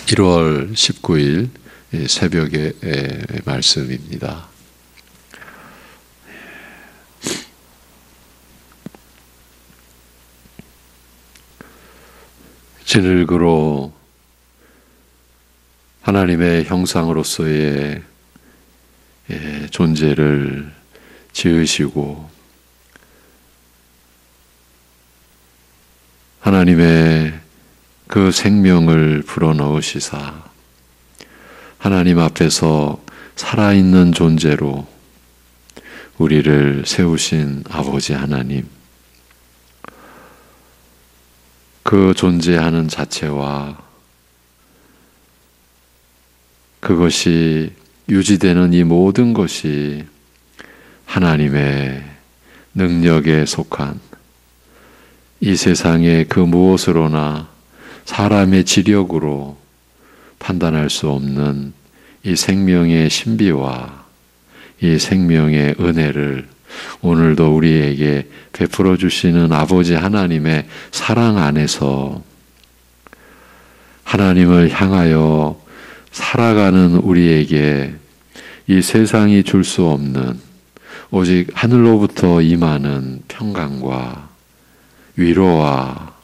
1월 19일 새벽의 말씀입니다. 진흙으로 하나님의 형상으로서의 존재를 지으시고 하나님의 그 생명을 불어넣으시사 하나님 앞에서 살아있는 존재로 우리를 세우신 아버지 하나님, 그 존재하는 자체와 그것이 유지되는 이 모든 것이 하나님의 능력에 속한 이 세상의 그 무엇으로나 사람의 지력으로 판단할 수 없는 이 생명의 신비와 이 생명의 은혜를 오늘도 우리에게 베풀어 주시는 아버지 하나님의 사랑 안에서 하나님을 향하여 살아가는 우리에게 이 세상이 줄 수 없는 오직 하늘로부터 임하는 평강과 위로와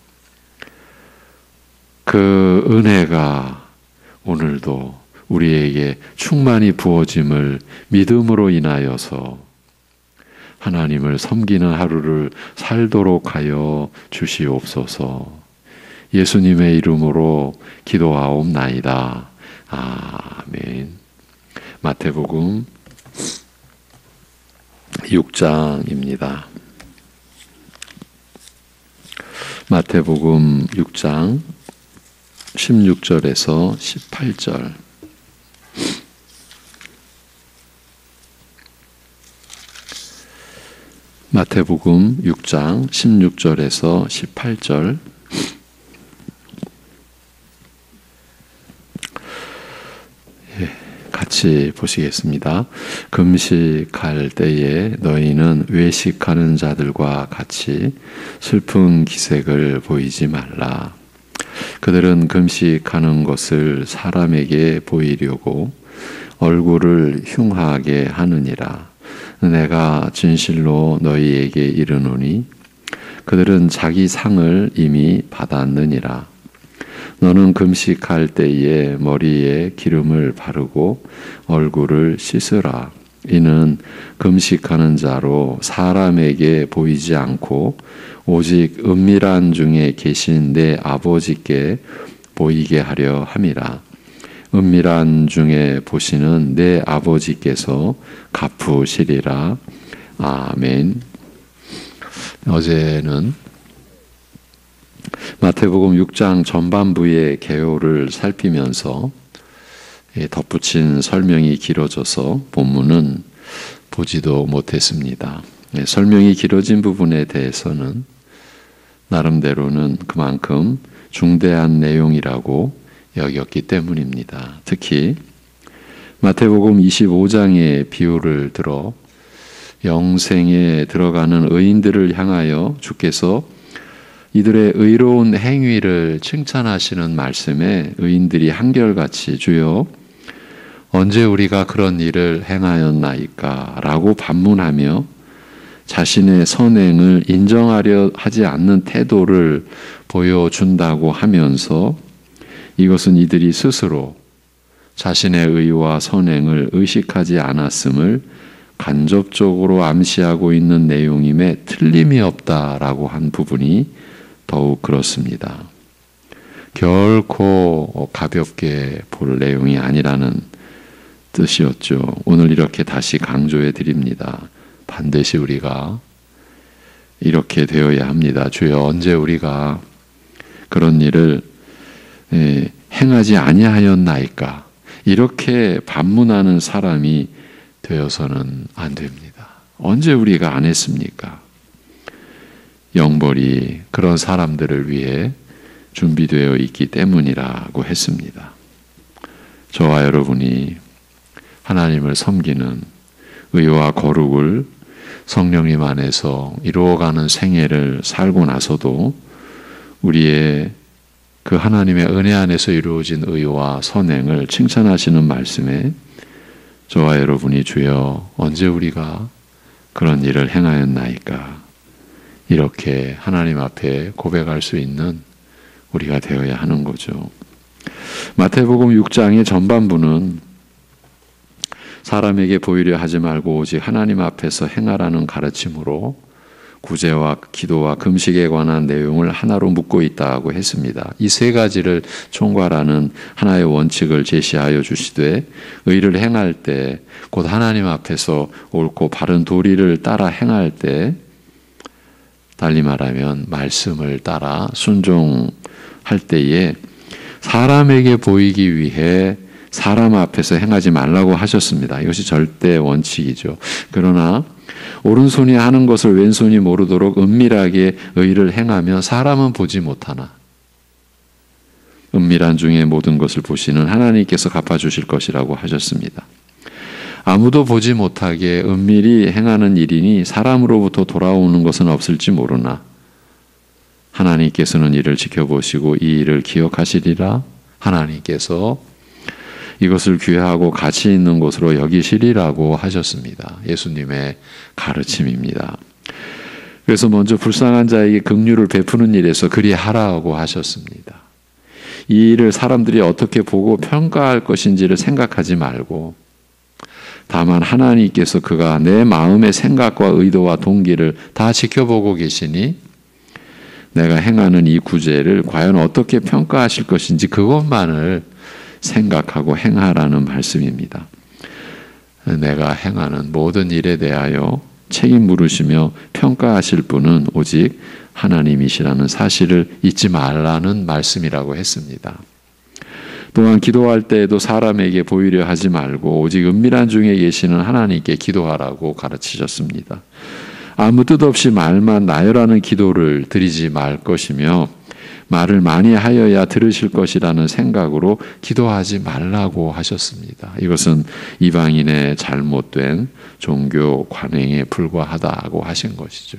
그 은혜가 오늘도 우리에게 충만히 부어짐을 믿음으로 인하여서 하나님을 섬기는 하루를 살도록 하여 주시옵소서. 예수님의 이름으로 기도하옵나이다. 아멘. 마태복음 6장입니다. 마태복음 6장 16절에서 18절. 마태복음 6장 16절에서 18절. 같이 보시겠습니다. 금식할 때에 너희는 외식하는 자들과 같이 슬픈 기색을 보이지 말라. 그들은 금식하는 것을 사람에게 보이려고 얼굴을 흉하게 하느니라. 내가 진실로 너희에게 이르노니 그들은 자기 상을 이미 받았느니라. 너는 금식할 때에 머리에 기름을 바르고 얼굴을 씻으라. 이는 금식하는 자로 사람에게 보이지 않고 오직 은밀한 중에 계신 내 아버지께 보이게 하려 함이라. 은밀한 중에 보시는 내 아버지께서 갚으시리라. 아멘. 어제는 마태복음 6장 전반부의 개요를 살피면서 덧붙인 설명이 길어져서 본문은 보지도 못했습니다. 설명이 길어진 부분에 대해서는 나름대로는 그만큼 중대한 내용이라고 여겼기 때문입니다. 특히 마태복음 25장의 비유를 들어 영생에 들어가는 의인들을 향하여 주께서 이들의 의로운 행위를 칭찬하시는 말씀에 의인들이 한결같이 주여 언제 우리가 그런 일을 행하였나이까? 라고 반문하며 자신의 선행을 인정하려 하지 않는 태도를 보여준다고 하면서 이것은 이들이 스스로 자신의 의와 선행을 의식하지 않았음을 간접적으로 암시하고 있는 내용임에 틀림이 없다라고 한 부분이 더욱 그렇습니다. 결코 가볍게 볼 내용이 아니라는 뜻이었죠. 오늘 이렇게 다시 강조해 드립니다. 반드시 우리가 이렇게 되어야 합니다. 주여 언제 우리가 그런 일을 행하지 아니하였나이까? 이렇게 반문하는 사람이 되어서는 안 됩니다. 언제 우리가 안 했습니까? 영벌이 그런 사람들을 위해 준비되어 있기 때문이라고 했습니다. 저와 여러분이 하나님을 섬기는 의와 거룩을 성령님 안에서 이루어가는 생애를 살고 나서도 우리의 그 하나님의 은혜 안에서 이루어진 의와 선행을 칭찬하시는 말씀에 저와 여러분이 주여 언제 우리가 그런 일을 행하였나이까 이렇게 하나님 앞에 고백할 수 있는 우리가 되어야 하는 거죠. 마태복음 6장의 전반부는 사람에게 보이려 하지 말고 오직 하나님 앞에서 행하라는 가르침으로 구제와 기도와 금식에 관한 내용을 하나로 묶고 있다고 했습니다. 이 세 가지를 총괄하는 하나의 원칙을 제시하여 주시되 의를 행할 때 곧 하나님 앞에서 옳고 바른 도리를 따라 행할 때 달리 말하면 말씀을 따라 순종할 때에 사람에게 보이기 위해 사람 앞에서 행하지 말라고 하셨습니다. 이것이 절대 원칙이죠. 그러나 오른손이 하는 것을 왼손이 모르도록 은밀하게 의를 행하면 사람은 보지 못하나 은밀한 중에 모든 것을 보시는 하나님께서 갚아주실 것이라고 하셨습니다. 아무도 보지 못하게 은밀히 행하는 일이니 사람으로부터 돌아오는 것은 없을지 모르나 하나님께서는 이를 지켜보시고 이 일을 기억하시리라. 하나님께서 이것을 귀하고 가치 있는 것으로 여기시리라고 하셨습니다. 예수님의 가르침입니다. 그래서 먼저 불쌍한 자에게 긍휼을 베푸는 일에서 그리하라고 하셨습니다. 이 일을 사람들이 어떻게 보고 평가할 것인지를 생각하지 말고 다만 하나님께서 그가 내 마음의 생각과 의도와 동기를 다 지켜보고 계시니 내가 행하는 이 구제를 과연 어떻게 평가하실 것인지 그것만을 생각하고 행하라는 말씀입니다. 내가 행하는 모든 일에 대하여 책임 물으시며 평가하실 분은 오직 하나님이시라는 사실을 잊지 말라는 말씀이라고 했습니다. 또한 기도할 때에도 사람에게 보이려 하지 말고 오직 은밀한 중에 계시는 하나님께 기도하라고 가르치셨습니다. 아무 뜻 없이 말만 나열하는 기도를 드리지 말 것이며 말을 많이 하여야 들으실 것이라는 생각으로 기도하지 말라고 하셨습니다. 이것은 이방인의 잘못된 종교 관행에 불과하다고 하신 것이죠.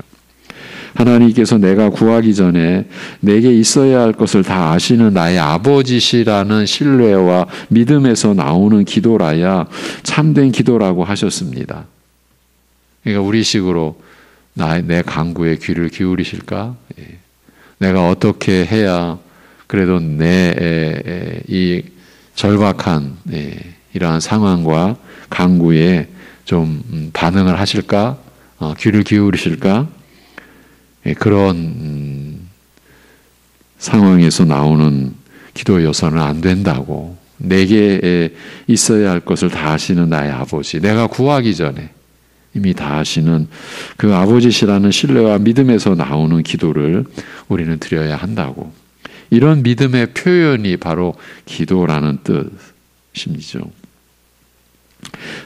하나님께서 내가 구하기 전에 내게 있어야 할 것을 다 아시는 나의 아버지시라는 신뢰와 믿음에서 나오는 기도라야 참된 기도라고 하셨습니다. 그러니까 우리식으로 내 간구에 귀를 기울이실까? 내가 어떻게 해야 그래도 내 이 절박한 이러한 상황과 간구에 좀 반응을 하실까? 귀를 기울이실까? 그런 상황에서 나오는 기도 요소는 안 된다고. 내게 있어야 할 것을 다 아시는 나의 아버지, 내가 구하기 전에 이미 다 아시는 그 아버지시라는 신뢰와 믿음에서 나오는 기도를 우리는 드려야 한다고. 이런 믿음의 표현이 바로 기도라는 뜻이죠.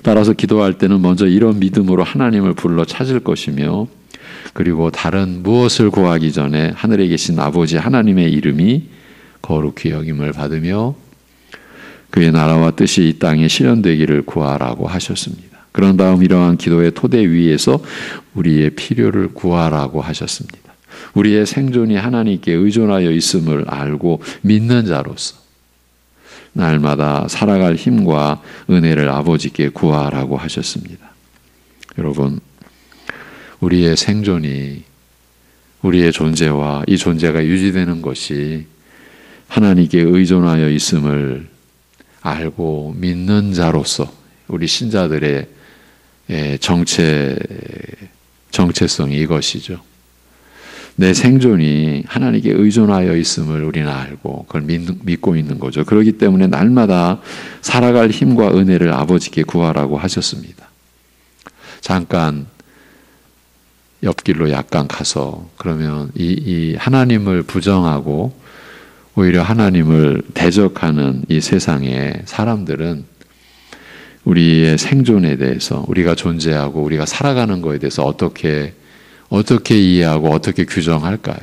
따라서 기도할 때는 먼저 이런 믿음으로 하나님을 불러 찾을 것이며 그리고 다른 무엇을 구하기 전에 하늘에 계신 아버지 하나님의 이름이 거룩히 여김을 받으며 그의 나라와 뜻이 이 땅에 실현되기를 구하라고 하셨습니다. 그런 다음 이러한 기도의 토대 위에서 우리의 필요를 구하라고 하셨습니다. 우리의 생존이 하나님께 의존하여 있음을 알고 믿는 자로서 날마다 살아갈 힘과 은혜를 아버지께 구하라고 하셨습니다. 여러분, 우리의 생존이 우리의 존재와 이 존재가 유지되는 것이 하나님께 의존하여 있음을 알고 믿는 자로서 우리 신자들의 정체성이 이것이죠. 내 생존이 하나님께 의존하여 있음을 우리는 알고 그걸 믿고 있는 거죠. 그렇기 때문에 날마다 살아갈 힘과 은혜를 아버지께 구하라고 하셨습니다. 잠깐 옆길로 약간 가서 그러면 이 하나님을 부정하고 오히려 하나님을 대적하는 이 세상에 사람들은 우리의 생존에 대해서 우리가 존재하고 우리가 살아가는 것에 대해서 어떻게 이해하고 어떻게 규정할까요?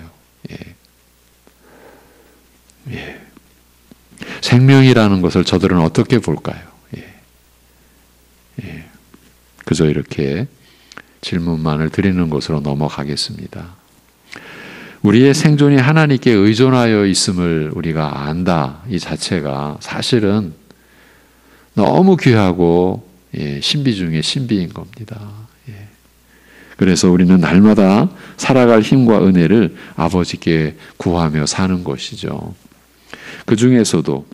생명이라는 것을 저들은 어떻게 볼까요? 그저 이렇게 질문만을 드리는 것으로 넘어가겠습니다. 우리의 생존이 하나님께 의존하여 있음을 우리가 안다. 이 자체가 사실은 너무 귀하고 신비 중에 신비인 겁니다. 그래서 우리는 날마다 살아갈 힘과 은혜를 아버지께 구하며 사는 것이죠. 그 중에서도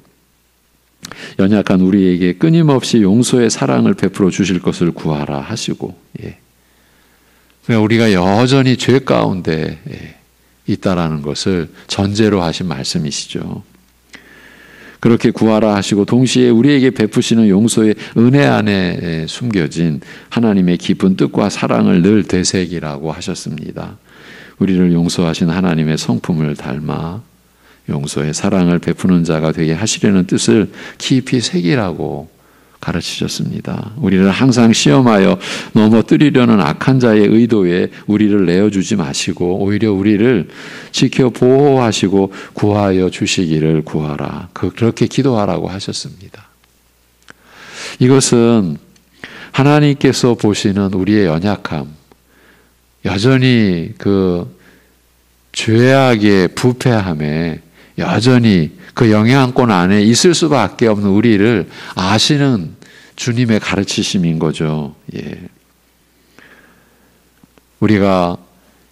연약한 우리에게 끊임없이 용서의 사랑을 베풀어 주실 것을 구하라 하시고, 그러니까 우리가 여전히 죄 가운데 있다라는 것을 전제로 하신 말씀이시죠. 그렇게 구하라 하시고 동시에 우리에게 베푸시는 용서의 은혜 안에 숨겨진 하나님의 깊은 뜻과 사랑을 늘 되새기라고 하셨습니다. 우리를 용서하신 하나님의 성품을 닮아 용서의 사랑을 베푸는 자가 되게 하시려는 뜻을 깊이 새기라고 가르치셨습니다. 우리를 항상 시험하여 넘어뜨리려는 악한 자의 의도에 우리를 내어주지 마시고 오히려 우리를 지켜 보호하시고 구하여 주시기를 구하라. 그렇게 기도하라고 하셨습니다. 이것은 하나님께서 보시는 우리의 연약함, 여전히 그 죄악의 부패함에 여전히 그 영향권 안에 있을 수밖에 없는 우리를 아시는 주님의 가르치심인 거죠. 우리가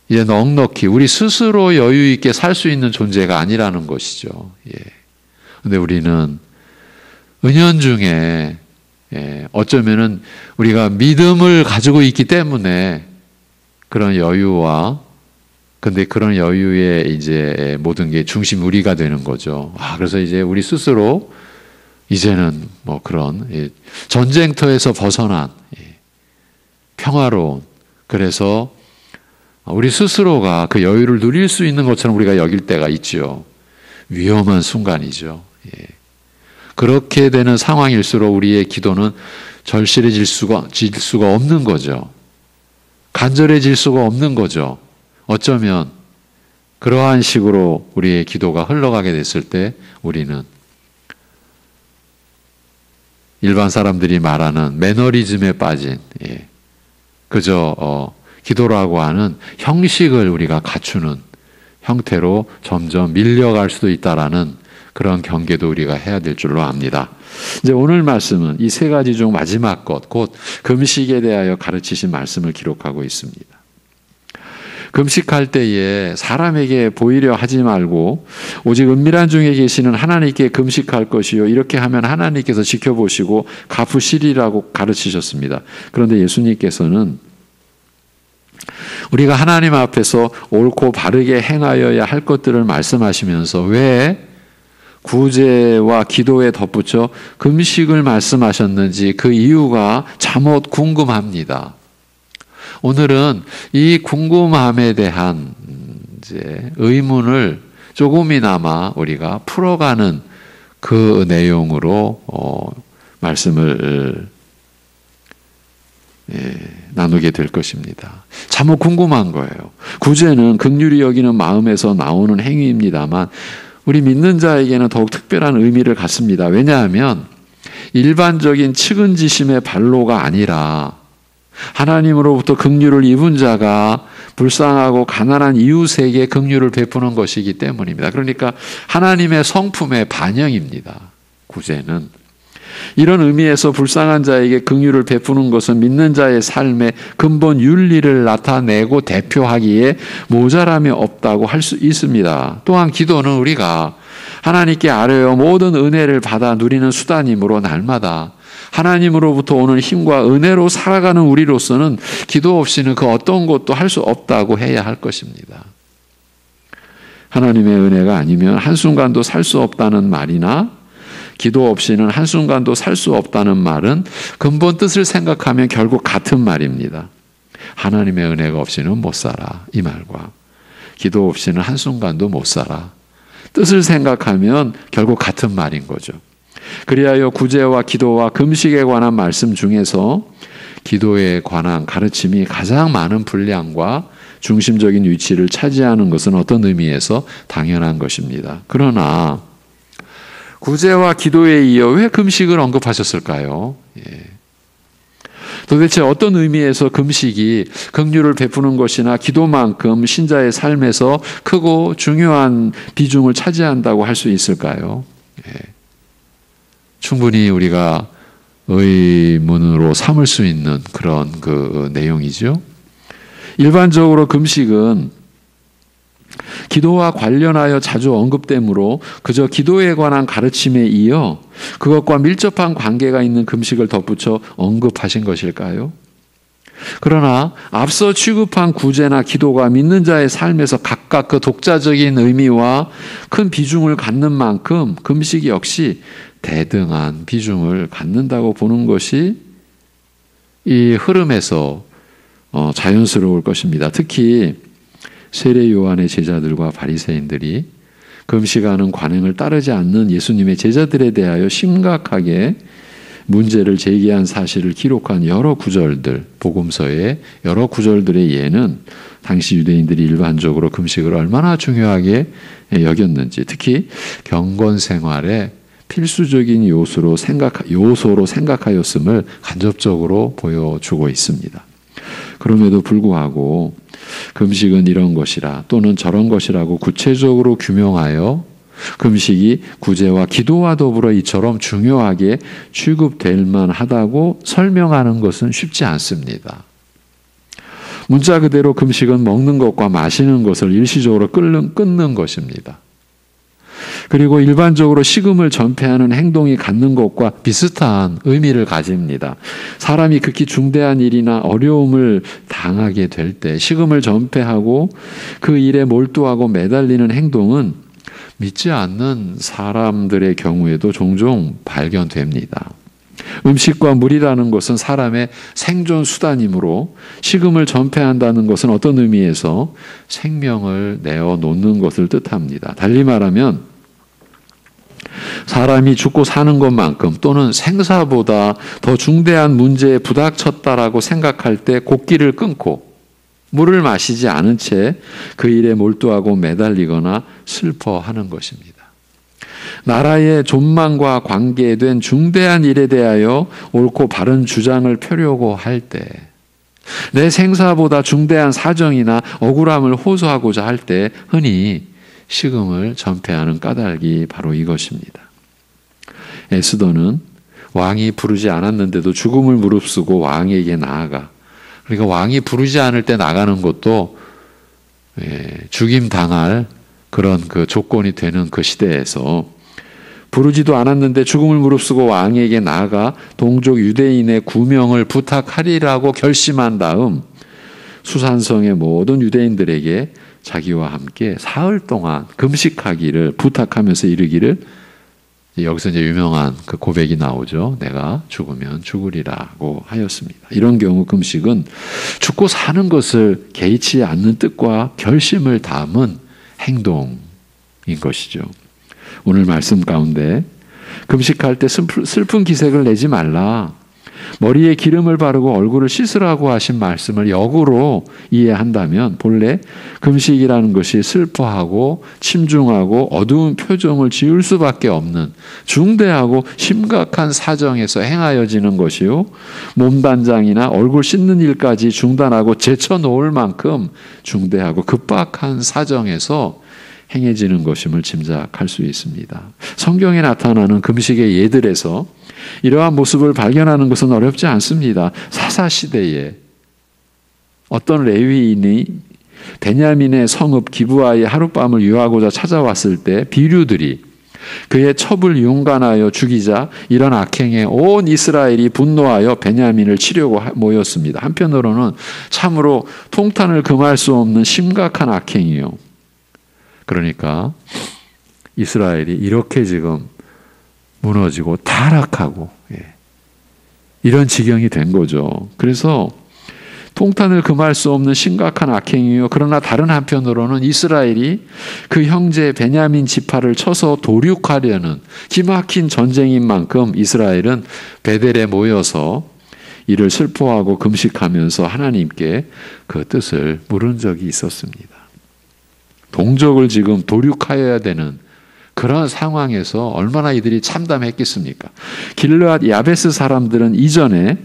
이제 넉넉히 우리 스스로 여유 있게 살 수 있는 존재가 아니라는 것이죠. 그런데 우리는 은연중에 어쩌면은 우리가 믿음을 가지고 있기 때문에 그런 여유와 근데 그런 여유에 이제 모든 게 중심 우리가 되는 거죠. 그래서 이제 우리 스스로 이제는 뭐 그런 전쟁터에서 벗어난 평화로운, 그래서 우리 스스로가 그 여유를 누릴 수 있는 것처럼 우리가 여길 때가 있죠. 위험한 순간이죠. 그렇게 되는 상황일수록 우리의 기도는 절실해질 수가 없는 거죠. 간절해질 수가 없는 거죠. 어쩌면 그러한 식으로 우리의 기도가 흘러가게 됐을 때 우리는 일반 사람들이 말하는 매너리즘에 빠진 그저 기도라고 하는 형식을 우리가 갖추는 형태로 점점 밀려갈 수도 있다라는 그런 경계도 우리가 해야 될 줄로 압니다. 이제 오늘 말씀은 이 세 가지 중 마지막 것, 곧 금식에 대하여 가르치신 말씀을 기록하고 있습니다. 금식할 때에 사람에게 보이려 하지 말고 오직 은밀한 중에 계시는 하나님께 금식할 것이요 이렇게 하면 하나님께서 지켜보시고 갚으시리라고 가르치셨습니다. 그런데 예수님께서는 우리가 하나님 앞에서 옳고 바르게 행하여야 할 것들을 말씀하시면서 왜 구제와 기도에 덧붙여 금식을 말씀하셨는지 그 이유가 잠옷 궁금합니다. 오늘은 이 궁금함에 대한 이제 의문을 조금이나마 우리가 풀어가는 그 내용으로 말씀을 나누게 될 것입니다. 참 궁금한 거예요. 구제는 긍휼히 여기는 마음에서 나오는 행위입니다만 우리 믿는 자에게는 더욱 특별한 의미를 갖습니다. 왜냐하면 일반적인 측은지심의 발로가 아니라 하나님으로부터 긍휼을 입은 자가 불쌍하고 가난한 이웃에게 긍휼을 베푸는 것이기 때문입니다. 그러니까 하나님의 성품의 반영입니다. 구제는. 이런 의미에서 불쌍한 자에게 긍휼을 베푸는 것은 믿는 자의 삶의 근본 윤리를 나타내고 대표하기에 모자람이 없다고 할 수 있습니다. 또한 기도는 우리가 하나님께 아뢰어 모든 은혜를 받아 누리는 수단이므로 날마다 하나님으로부터 오는 힘과 은혜로 살아가는 우리로서는 기도 없이는 그 어떤 것도 할 수 없다고 해야 할 것입니다. 하나님의 은혜가 아니면 한순간도 살 수 없다는 말이나 기도 없이는 한순간도 살 수 없다는 말은 근본 뜻을 생각하면 결국 같은 말입니다. 하나님의 은혜가 없이는 못 살아, 이 말과 기도 없이는 한순간도 못 살아, 뜻을 생각하면 결국 같은 말인 거죠. 그리하여 구제와 기도와 금식에 관한 말씀 중에서 기도에 관한 가르침이 가장 많은 분량과 중심적인 위치를 차지하는 것은 어떤 의미에서 당연한 것입니다. 그러나 구제와 기도에 이어 왜 금식을 언급하셨을까요? 도대체 어떤 의미에서 금식이 긍휼을 베푸는 것이나 기도만큼 신자의 삶에서 크고 중요한 비중을 차지한다고 할 수 있을까요? 충분히 우리가 의문으로 삼을 수 있는 그런 그 내용이죠. 일반적으로 금식은 기도와 관련하여 자주 언급되므로 그저 기도에 관한 가르침에 이어 그것과 밀접한 관계가 있는 금식을 덧붙여 언급하신 것일까요? 그러나 앞서 취급한 구제나 기도가 믿는 자의 삶에서 각각 그 독자적인 의미와 큰 비중을 갖는 만큼 금식 역시 대등한 비중을 갖는다고 보는 것이 이 흐름에서 자연스러울 것입니다. 특히 세례 요한의 제자들과 바리새인들이 금식하는 관행을 따르지 않는 예수님의 제자들에 대하여 심각하게 문제를 제기한 사실을 기록한 여러 구절들, 복음서의 여러 구절들의 예는 당시 유대인들이 일반적으로 금식을 얼마나 중요하게 여겼는지, 특히 경건 생활의 필수적인 요소로 생각하였음을 간접적으로 보여주고 있습니다. 그럼에도 불구하고 금식은 이런 것이라 또는 저런 것이라고 구체적으로 규명하여 금식이 구제와 기도와 더불어 이처럼 중요하게 취급될 만하다고 설명하는 것은 쉽지 않습니다. 문자 그대로 금식은 먹는 것과 마시는 것을 일시적으로 끊는 것입니다. 그리고 일반적으로 식음을 전폐하는 행동이 갖는 것과 비슷한 의미를 가집니다. 사람이 극히 중대한 일이나 어려움을 당하게 될 때 식음을 전폐하고 그 일에 몰두하고 매달리는 행동은 믿지 않는 사람들의 경우에도 종종 발견됩니다. 음식과 물이라는 것은 사람의 생존 수단이므로 식음을 전폐한다는 것은 어떤 의미에서 생명을 내어놓는 것을 뜻합니다. 달리 말하면 사람이 죽고 사는 것만큼 또는 생사보다 더 중대한 문제에 부닥쳤다라고 생각할 때 곡기를 끊고 물을 마시지 않은 채 그 일에 몰두하고 매달리거나 슬퍼하는 것입니다. 나라의 존망과 관계된 중대한 일에 대하여 옳고 바른 주장을 펴려고 할 때, 내 생사보다 중대한 사정이나 억울함을 호소하고자 할 때 흔히 식음을 전폐하는 까닭이 바로 이것입니다. 에스더는 왕이 부르지 않았는데도 죽음을 무릅쓰고 왕에게 나아가, 그러니까 왕이 부르지 않을 때 나가는 것도 죽임 당할 그런 그 조건이 되는 그 시대에서 부르지도 않았는데 죽음을 무릅쓰고 왕에게 나아가 동족 유대인의 구명을 부탁하리라고 결심한 다음 수산성의 모든 유대인들에게 자기와 함께 사흘 동안 금식하기를 부탁하면서 이르기를, 여기서 이제 유명한 그 고백이 나오죠. 내가 죽으면 죽으리라고 하였습니다. 이런 경우 금식은 죽고 사는 것을 개의치 않는 뜻과 결심을 담은 행동인 것이죠. 오늘 말씀 가운데 금식할 때 슬픈 기색을 내지 말라, 머리에 기름을 바르고 얼굴을 씻으라고 하신 말씀을 역으로 이해한다면 본래 금식이라는 것이 슬퍼하고 침중하고 어두운 표정을 지을 수밖에 없는 중대하고 심각한 사정에서 행하여지는 것이요, 몸단장이나 얼굴 씻는 일까지 중단하고 제쳐놓을 만큼 중대하고 급박한 사정에서 행해지는 것임을 짐작할 수 있습니다. 성경에 나타나는 금식의 예들에서 이러한 모습을 발견하는 것은 어렵지 않습니다. 사사시대에 어떤 레위인이 베냐민의 성읍 기브아에 하룻밤을 유하고자 찾아왔을 때 비류들이 그의 첩을 윤관하여 죽이자 이런 악행에 온 이스라엘이 분노하여 베냐민을 치려고 모였습니다. 한편으로는 참으로 통탄을 금할 수 없는 심각한 악행이요, 그러니까 이스라엘이 이렇게 지금 무너지고 타락하고 이런 지경이 된 거죠. 그래서 통탄을 금할 수 없는 심각한 악행이요, 그러나 다른 한편으로는 이스라엘이 그 형제 베냐민 지파를 쳐서 도륙하려는 기막힌 전쟁인 만큼 이스라엘은 베델에 모여서 이를 슬퍼하고 금식하면서 하나님께 그 뜻을 물은 적이 있었습니다. 동족을 지금 도륙하여야 되는 그런 상황에서 얼마나 이들이 참담했겠습니까? 길르앗 야베스 사람들은 이전에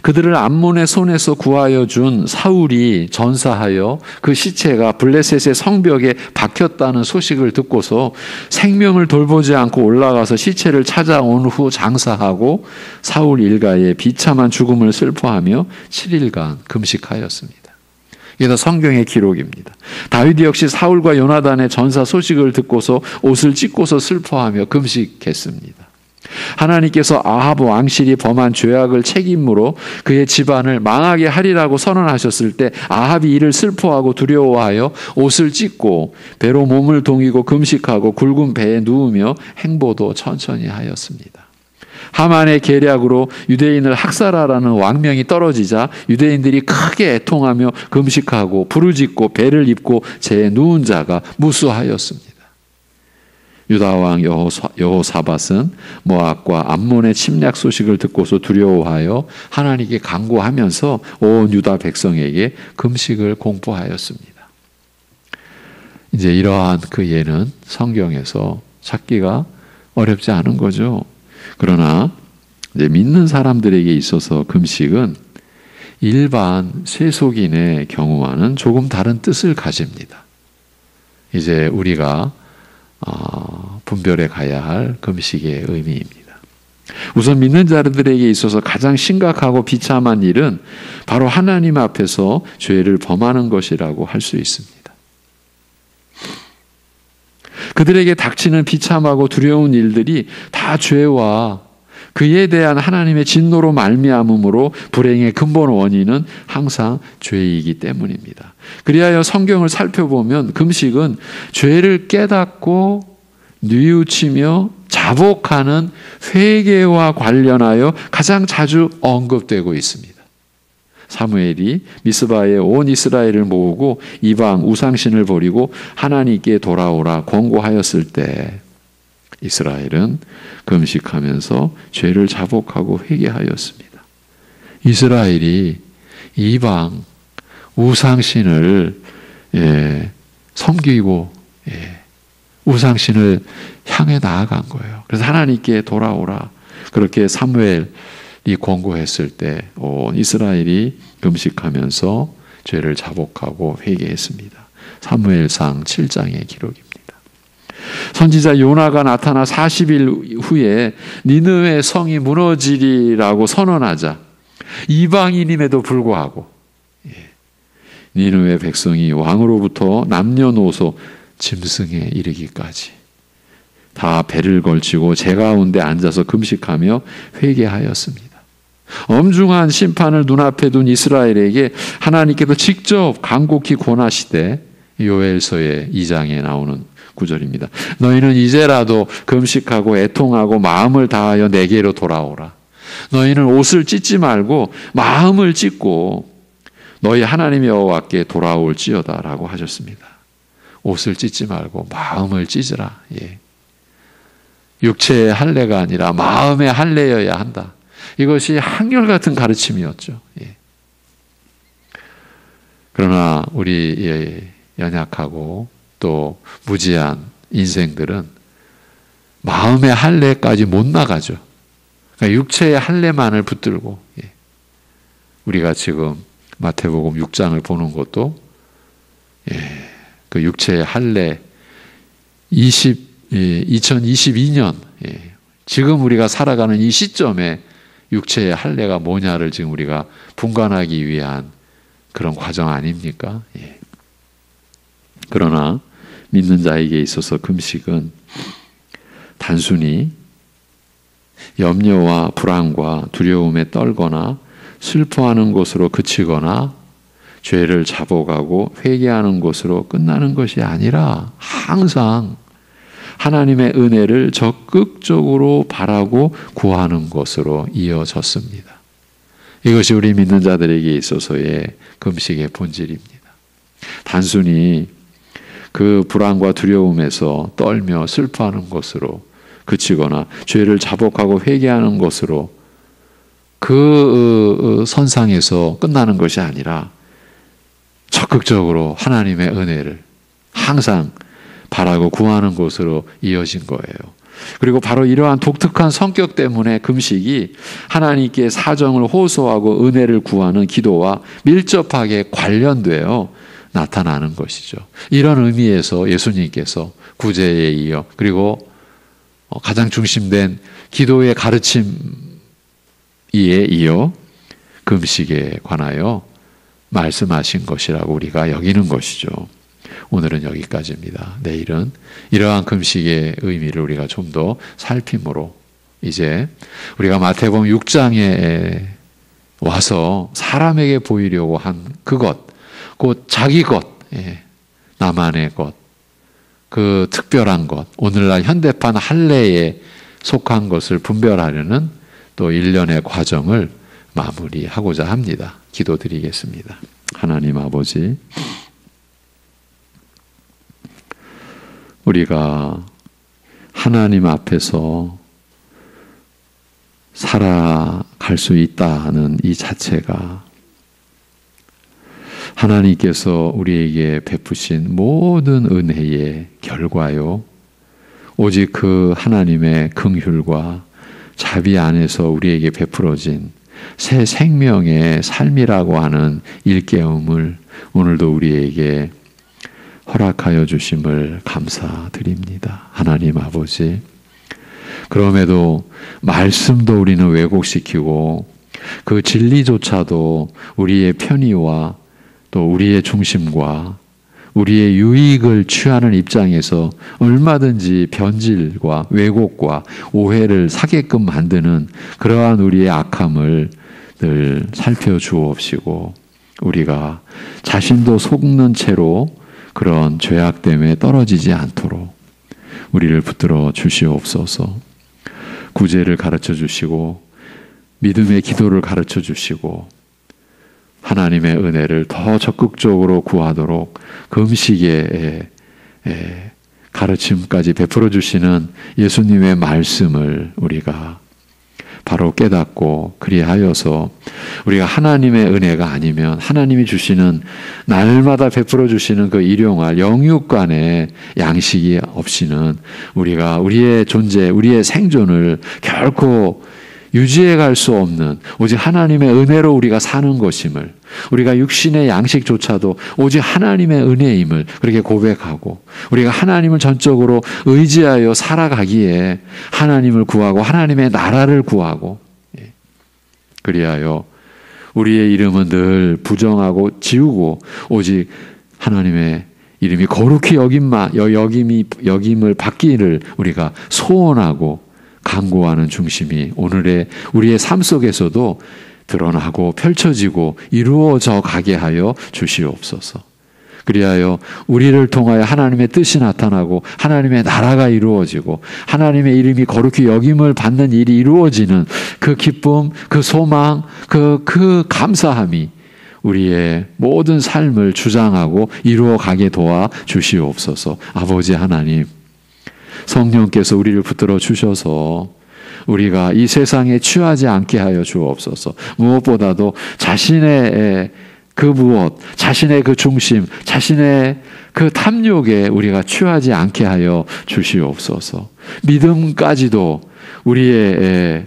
그들을 암몬의 손에서 구하여 준 사울이 전사하여 그 시체가 블레셋의 성벽에 박혔다는 소식을 듣고서 생명을 돌보지 않고 올라가서 시체를 찾아온 후 장사하고 사울 일가의 비참한 죽음을 슬퍼하며 7일간 금식하였습니다. 이게 다 성경의 기록입니다. 다윗 역시 사울과 요나단의 전사 소식을 듣고서 옷을 찢고서 슬퍼하며 금식했습니다. 하나님께서 아합 왕실이 범한 죄악을 책임으로 그의 집안을 망하게 하리라고 선언하셨을 때 아합이 이를 슬퍼하고 두려워하여 옷을 찢고 배로 몸을 동이고 금식하고 굵은 배에 누우며 행보도 천천히 하였습니다. 하만의 계략으로 유대인을 학살하라는 왕명이 떨어지자 유대인들이 크게 애통하며 금식하고 부르짖고 배를 입고 재에 누운 자가 무수하였습니다. 유다왕 여호사밧은 모압과 암몬의 침략 소식을 듣고서 두려워하여 하나님께 간구하면서 온 유다 백성에게 금식을 공포하였습니다. 이제 이러한 그 예는 성경에서 찾기가 어렵지 않은 거죠. 그러나 이제 믿는 사람들에게 있어서 금식은 일반 세속인의 경우와는 조금 다른 뜻을 가집니다. 이제 우리가 분별해 가야 할 금식의 의미입니다. 우선 믿는 자들에게 있어서 가장 심각하고 비참한 일은 바로 하나님 앞에서 죄를 범하는 것이라고 할 수 있습니다. 그들에게 닥치는 비참하고 두려운 일들이 다 죄와 그에 대한 하나님의 진노로 말미암음으로 불행의 근본 원인은 항상 죄이기 때문입니다. 그리하여 성경을 살펴보면 금식은 죄를 깨닫고 뉘우치며 자복하는 회개와 관련하여 가장 자주 언급되고 있습니다. 사무엘이 미스바에 온 이스라엘을 모으고 이방 우상신을 버리고 하나님께 돌아오라 권고하였을 때 이스라엘은 금식하면서 죄를 자복하고 회개하였습니다. 이스라엘이 이방 우상신을 섬기고 우상신을 향해 나아간 거예요. 그래서 하나님께 돌아오라 그렇게 사무엘이 권고했을 때 온 이스라엘이 금식하면서 죄를 자복하고 회개했습니다. 사무엘상 7장의 기록입니다. 선지자 요나가 나타나 40일 후에 니느웨 성이 무너지리라고 선언하자 이방인임에도 불구하고 니느웨 백성이 왕으로부터 남녀노소 짐승에 이르기까지 다 배를 걸치고 제 가운데 앉아서 금식하며 회개하였습니다. 엄중한 심판을 눈앞에 둔 이스라엘에게 하나님께서 직접 간곡히 권하시되 요엘서의 2장에 나오는 구절입니다. 너희는 이제라도 금식하고 애통하고 마음을 다하여 내게로 돌아오라. 너희는 옷을 찢지 말고 마음을 찢고 너희 하나님 여호와께 돌아올지어다라고 하셨습니다. 옷을 찢지 말고 마음을 찢으라. 육체의 할례가 아니라 마음의 할례여야 한다. 이것이 한결같은 가르침이었죠. 그러나 우리 연약하고 또 무지한 인생들은 마음의 할례까지 못 나가죠. 그러니까 육체의 할례만을 붙들고 우리가 지금 마태복음 6장을 보는 것도 그 육체의 할례 2022년 지금 우리가 살아가는 이 시점에 육체의 할례가 뭐냐를 지금 우리가 분간하기 위한 그런 과정 아닙니까? 그러나 믿는 자에게 있어서 금식은 단순히 염려와 불안과 두려움에 떨거나 슬퍼하는 것으로 그치거나 죄를 자복하고 회개하는 것으로 끝나는 것이 아니라 항상 하나님의 은혜를 적극적으로 바라고 구하는 것으로 이어졌습니다. 이것이 우리 믿는 자들에게 있어서의 금식의 본질입니다. 단순히 그 불안과 두려움에서 떨며 슬퍼하는 것으로 그치거나 죄를 자복하고 회개하는 것으로 그 선상에서 끝나는 것이 아니라 적극적으로 하나님의 은혜를 항상 바라고 구하는 것으로 이어진 거예요. 그리고 바로 이러한 독특한 성격 때문에 금식이 하나님께 사정을 호소하고 은혜를 구하는 기도와 밀접하게 관련되어 나타나는 것이죠. 이런 의미에서 예수님께서 구제에 이어 그리고 가장 중심된 기도의 가르침에 이어 금식에 관하여 말씀하신 것이라고 우리가 여기는 것이죠. 오늘은 여기까지입니다. 내일은 이러한 금식의 의미를 우리가 좀 더 살핌으로 이제 우리가 마태복음 6장에 와서 사람에게 보이려고 한 그것, 곧 자기 것, 나만의 것, 그 특별한 것, 오늘날 현대판 할례에 속한 것을 분별하려는 또 일련의 과정을 마무리하고자 합니다. 기도드리겠습니다. 하나님 아버지, 우리가 하나님 앞에서 살아갈 수 있다는 이 자체가 하나님께서 우리에게 베푸신 모든 은혜의 결과요, 오직 그 하나님의 긍휼과 자비 안에서 우리에게 베풀어진 새 생명의 삶이라고 하는 일깨움을 오늘도 우리에게 허락하여 주심을 감사드립니다. 하나님 아버지, 그럼에도 말씀도 우리는 왜곡시키고 그 진리조차도 우리의 편의와 또 우리의 중심과 우리의 유익을 취하는 입장에서 얼마든지 변질과 왜곡과 오해를 사게끔 만드는 그러한 우리의 악함을 늘 살펴주옵시고 우리가 자신도 속는 채로 그런 죄악됨에 떨어지지 않도록 우리를 붙들어 주시옵소서. 구제를 가르쳐 주시고 믿음의 기도를 가르쳐 주시고 하나님의 은혜를 더 적극적으로 구하도록 금식의 가르침까지 베풀어 주시는 예수님의 말씀을 우리가 바로 깨닫고 그리하여서 우리가 하나님의 은혜가 아니면 하나님이 주시는 날마다 베풀어 주시는 그 일용할 영육간의 양식이 없이는 우리가 우리의 존재, 우리의 생존을 결코 유지해 갈 수 없는 오직 하나님의 은혜로 우리가 사는 것임을, 우리가 육신의 양식조차도 오직 하나님의 은혜임을 그렇게 고백하고 우리가 하나님을 전적으로 의지하여 살아가기에 하나님을 구하고 하나님의 나라를 구하고 그리하여 우리의 이름은 늘 부정하고 지우고 오직 하나님의 이름이 거룩히 여김을 받기를 우리가 소원하고 간구하는 중심이 오늘의 우리의 삶 속에서도 드러나고 펼쳐지고 이루어져 가게 하여 주시옵소서. 그리하여 우리를 통하여 하나님의 뜻이 나타나고 하나님의 나라가 이루어지고 하나님의 이름이 거룩히 여김을 받는 일이 이루어지는 그 기쁨, 그 소망, 그 감사함이 우리의 모든 삶을 주장하고 이루어 가게 도와 주시옵소서. 아버지 하나님, 성령께서 우리를 붙들어 주셔서 우리가 이 세상에 취하지 않게 하여 주옵소서. 무엇보다도 자신의 그 무엇, 자신의 그 중심, 자신의 그 탐욕에 우리가 취하지 않게 하여 주시옵소서. 믿음까지도 우리의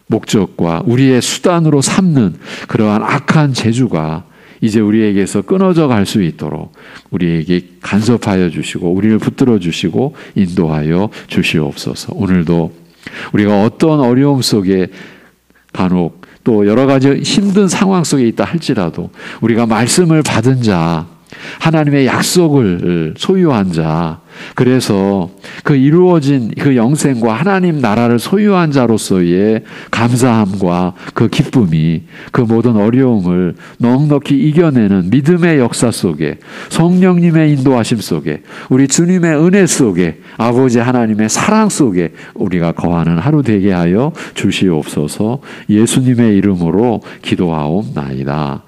목적과 우리의 수단으로 삼는 그러한 악한 재주가 이제 우리에게서 끊어져 갈 수 있도록 우리에게 간섭하여 주시고 우리를 붙들어 주시고 인도하여 주시옵소서. 오늘도 우리가 어떤 어려움 속에 간혹 또 여러 가지 힘든 상황 속에 있다 할지라도 우리가 말씀을 받은 자, 하나님의 약속을 소유한 자, 그래서 그 이루어진 그 영생과 하나님 나라를 소유한 자로서의 감사함과 그 기쁨이 그 모든 어려움을 넉넉히 이겨내는 믿음의 역사 속에, 성령님의 인도하심 속에, 우리 주님의 은혜 속에, 아버지 하나님의 사랑 속에 우리가 거하는 하루 되게 하여 주시옵소서. 예수님의 이름으로 기도하옵나이다.